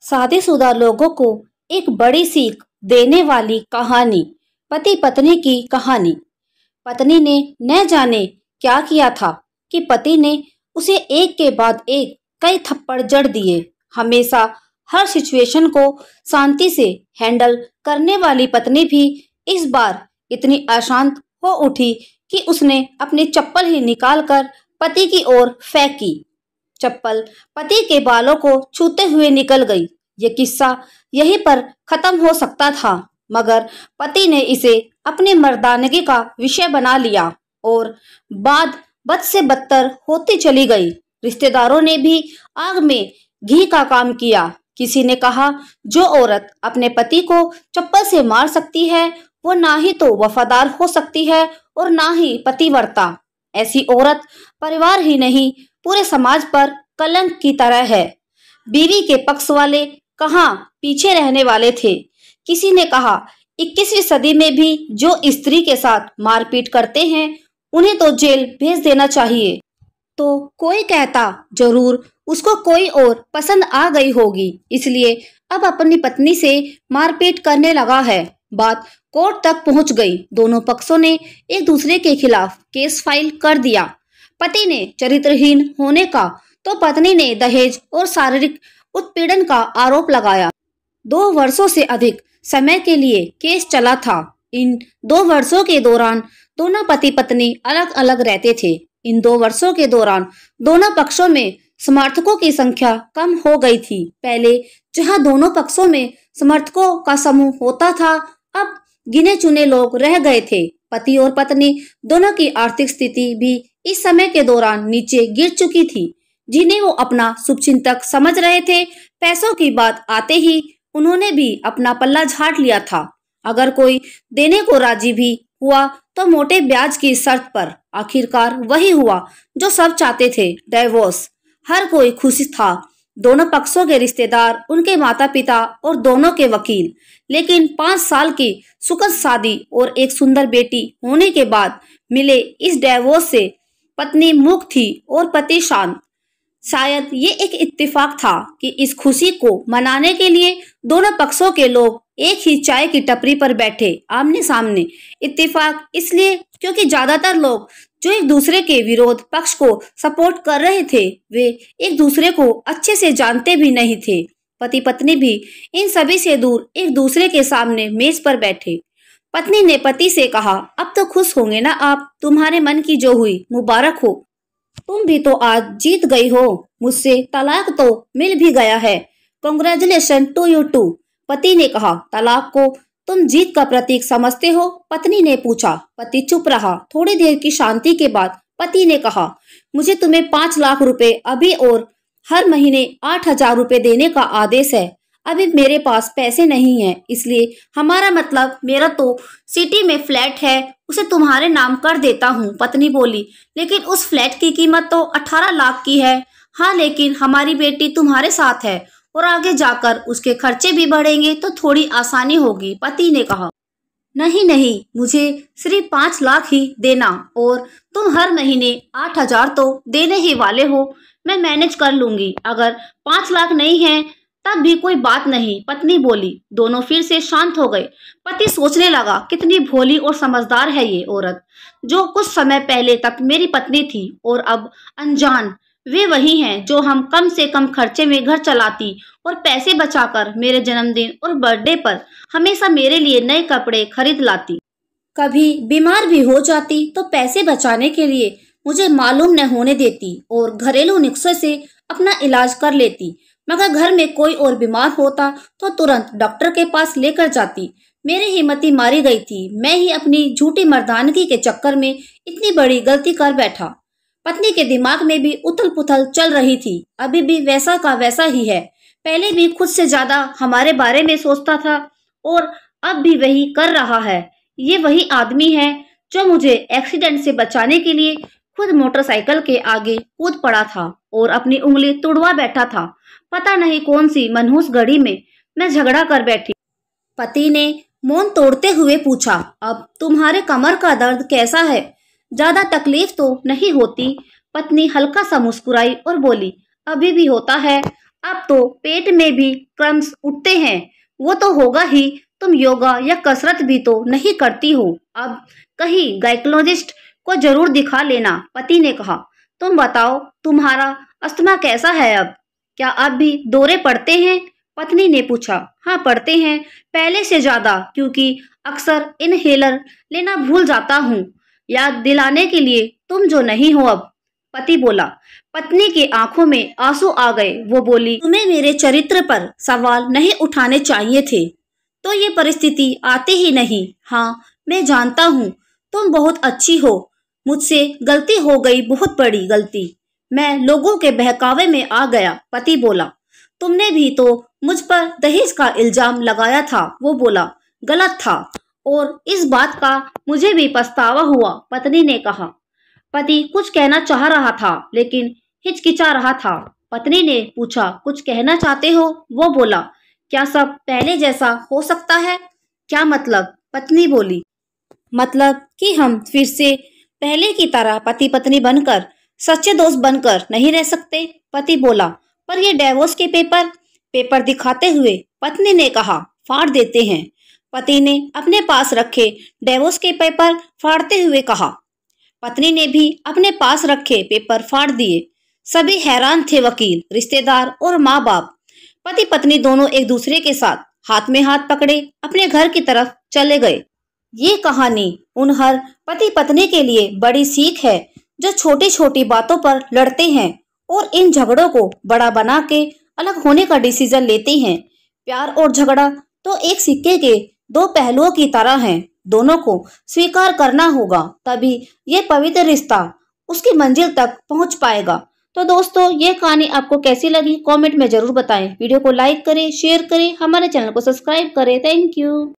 शादीशुदा लोगों को एक बड़ी सीख देने वाली कहानी। पति पत्नी की कहानी। पत्नी ने न जाने क्या किया था कि पति ने उसे एक के बाद एक कई थप्पड़ जड़ दिए। हमेशा हर सिचुएशन को शांति से हैंडल करने वाली पत्नी भी इस बार इतनी अशांत हो उठी कि उसने अपनी चप्पल ही निकालकर पति की ओर फेंकी। चप्पल पति के बालों को छूते हुए निकल गई। ये किस्सा यहीं पर खत्म हो सकता था, मगर पति ने इसे अपनी मर्दानगी का विषय बना लिया और बात बद से बदतर होती चली गई। रिश्तेदारों ने भी आग में घी का काम किया। किसी ने कहा, जो औरत अपने पति को चप्पल से मार सकती है वो ना ही तो वफादार हो सकती है और ना ही पतिव्रता। ऐसी औरत परिवार ही नहीं पूरे समाज पर कलंक की तरह है। बीवी के पक्ष वाले कहाँ पीछे रहने वाले थे। किसी ने कहा, 21वीं सदी में भी जो स्त्री के साथ मारपीट करते हैं उन्हें तो जेल भेज देना चाहिए। तो कोई कहता, जरूर उसको कोई और पसंद आ गई होगी, इसलिए अब अपनी पत्नी से मारपीट करने लगा है। बात कोर्ट तक पहुंच गई। दोनों पक्षों ने एक दूसरे के खिलाफ केस फाइल कर दिया। पति ने चरित्रहीन होने का तो पत्नी ने दहेज और शारीरिक उत्पीड़न का आरोप लगाया। 2 वर्षों से अधिक समय के लिए केस चला था। इन 2 वर्षों के दौरान दोनों पति पत्नी अलग अलग रहते थे। इन 2 वर्षों के दौरान दोनों पक्षों में समर्थकों की संख्या कम हो गई थी। पहले जहां दोनों पक्षों में समर्थकों का समूह होता था, अब गिने चुने लोग रह गए थे। पति और पत्नी दोनों की आर्थिक स्थिति भी इस समय के दौरान नीचे गिर चुकी थी, जिन्हें वो अपना शुभचिंतक समझ रहे थे। पैसों की बात आते ही उन्होंने भी अपना पल्ला झाड़ लिया था। अगर कोई देने को राजी भी हुआ तो मोटे ब्याज की शर्त पर। आखिरकार वही हुआ जो सब चाहते थे, डिवोर्स। हर कोई खुश था, दोनों पक्षों के रिश्तेदार, उनके माता पिता और दोनों के वकील। लेकिन 5 साल की सुखद शादी और एक सुंदर बेटी होने के बाद मिले इस डिवोर्स से पत्नी मूक थी और पति शांत। शायद ये एक इत्तेफाक था कि इस खुशी को मनाने के लिए दोनों पक्षों के लोग एक ही चाय की टपरी पर बैठे आमने सामने। इत्तेफाक इसलिए क्योंकि ज्यादातर लोग जो एक दूसरे के विरोध पक्ष को सपोर्ट कर रहे थे वे एक दूसरे को अच्छे से जानते भी नहीं थे। पति पत्नी भी इन सभी से दूर एक दूसरे के सामने मेज पर बैठे। पत्नी ने पति से कहा, अब तो खुश होंगे ना आप, तुम्हारे मन की जो हुई मुबारक हो। तुम भी तो आज जीत गई हो, मुझसे तलाक तो मिल भी गया है। Congratulation to you too. पति ने कहा, तलाक को तुम जीत का प्रतीक समझते हो? पत्नी ने पूछा। पति चुप रहा। थोड़ी देर की शांति के बाद पति ने कहा, मुझे तुम्हें 5 लाख रुपए अभी और हर महीने 8,000 रुपए देने का आदेश है। अभी मेरे पास पैसे नहीं है, इसलिए हमारा मतलब मेरा तो सिटी में फ्लैट है, उसे तुम्हारे नाम कर देता हूँ। पत्नी बोली, लेकिन उस फ्लैट की कीमत तो 18 लाख की है। हाँ, लेकिन हमारी बेटी तुम्हारे साथ है और आगे जाकर उसके खर्चे भी बढ़ेंगे तो थोड़ी आसानी होगी। पति ने कहा, नहीं नहीं, मुझे सिर्फ 5 लाख ही देना और तुम हर महीने 8,000 तो देने ही वाले हो। मैं मैनेज कर लूंगी। अगर 5 लाख नहीं है तब भी कोई बात नहीं। पत्नी बोली। दोनों फिर से शांत हो गए। पति सोचने लगा, कितनी भोली और समझदार है ये औरत, जो कुछ समय पहले तक मेरी पत्नी थी और अब अनजान। वे वही हैं जो हम कम से कम खर्चे में घर चलाती और पैसे बचाकर मेरे जन्मदिन और बर्थडे पर हमेशा मेरे लिए नए कपड़े खरीद लाती। कभी बीमार भी हो जाती तो पैसे बचाने के लिए मुझे मालूम न होने देती और घरेलू नुस्खे से अपना इलाज कर लेती। मगर घर में कोई और बीमार होता तो तुरंत डॉक्टर के पास लेकर जाती। मेरी हिम्मती मारी गई थी। मैं ही अपनी झूठी मर्दानगी के चक्कर में इतनी बड़ी गलती कर बैठा। पत्नी के दिमाग में भी उथल पुथल चल रही थी। अभी भी वैसा का वैसा ही है। पहले भी खुद से ज्यादा हमारे बारे में सोचता था और अब भी वही कर रहा है। ये वही आदमी है जो मुझे एक्सीडेंट से बचाने के लिए खुद मोटरसाइकिल के आगे कूद पड़ा था और अपनी उंगली तुड़वा बैठा था। पता नहीं कौन सी मनहूस घड़ी में मैं झगड़ा कर बैठी। पति ने मौन तोड़ते हुए पूछा, अब तुम्हारे कमर का दर्द कैसा है? ज्यादा तकलीफ तो नहीं होती? पत्नी हल्का सा मुस्कुराई और बोली, अभी भी होता है, अब तो पेट में भी क्रम्स उठते हैं। वो तो होगा ही, तुम योगा या कसरत भी तो नहीं करती हो। अब कहीं गायकोलॉजिस्ट को जरूर दिखा लेना, पति ने कहा। तुम बताओ, तुम्हारा अस्थमा कैसा है अब? क्या अब भी दौरे पड़ते हैं? पत्नी ने पूछा। हाँ, पड़ते हैं, पहले से ज्यादा, क्योंकि अक्सर इनहेलर लेना भूल जाता हूँ, याद दिलाने के लिए तुम जो नहीं हो अब, पति बोला। पत्नी की आंखों में आंसू आ गए। वो बोली, तुम्हें मेरे चरित्र पर सवाल नहीं उठाने चाहिए थे, तो ये परिस्थिति आती ही नहीं। हाँ, मैं जानता हूँ, तुम बहुत अच्छी हो। मुझसे गलती हो गई, बहुत बड़ी गलती। मैं लोगों के बहकावे में आ गया, पति बोला। तुमने भी तो मुझ पर दहेज का इल्जाम लगाया था, वो बोला। गलत था, और इस बात का मुझे भी पछतावा हुआ, पत्नी ने कहा। पति कुछ कहना चाह रहा था, लेकिन हिचकिचा रहा था। पत्नी ने पूछा, कुछ कहना चाहते हो? वो बोला, क्या सब पहले जैसा हो सकता है? क्या मतलब? पत्नी बोली, मतलब कि हम फिर से पहले की तरह पति पत्नी बनकर, सच्चे दोस्त बनकर नहीं रह सकते? पति बोला, पर ये डिवोर्स के पेपर दिखाते हुए पत्नी ने कहा, फाड़ देते हैं। पति ने अपने पास रखे डिवोर्स के पेपर फाड़ते हुए कहा। पत्नी ने भी अपने पास रखे पेपर फाड़ दिए। सभी हैरान थे, वकील, रिश्तेदार और माँ बाप। पति पत्नी दोनों एक दूसरे के साथ हाथ में हाथ पकड़े अपने घर की तरफ चले गए। ये कहानी उन हर पति पत्नी के लिए बड़ी सीख है, जो छोटी छोटी बातों पर लड़ते हैं और इन झगड़ों को बड़ा बना के अलग होने का डिसीजन लेते हैं। प्यार और झगड़ा तो एक सिक्के के दो पहलुओं की तरह हैं। दोनों को स्वीकार करना होगा, तभी ये पवित्र रिश्ता उसकी मंजिल तक पहुंच पाएगा। तो दोस्तों, ये कहानी आपको कैसी लगी कमेंट में जरूर बताएं। वीडियो को लाइक करें, शेयर करें, हमारे चैनल को सब्सक्राइब करें। Thank you.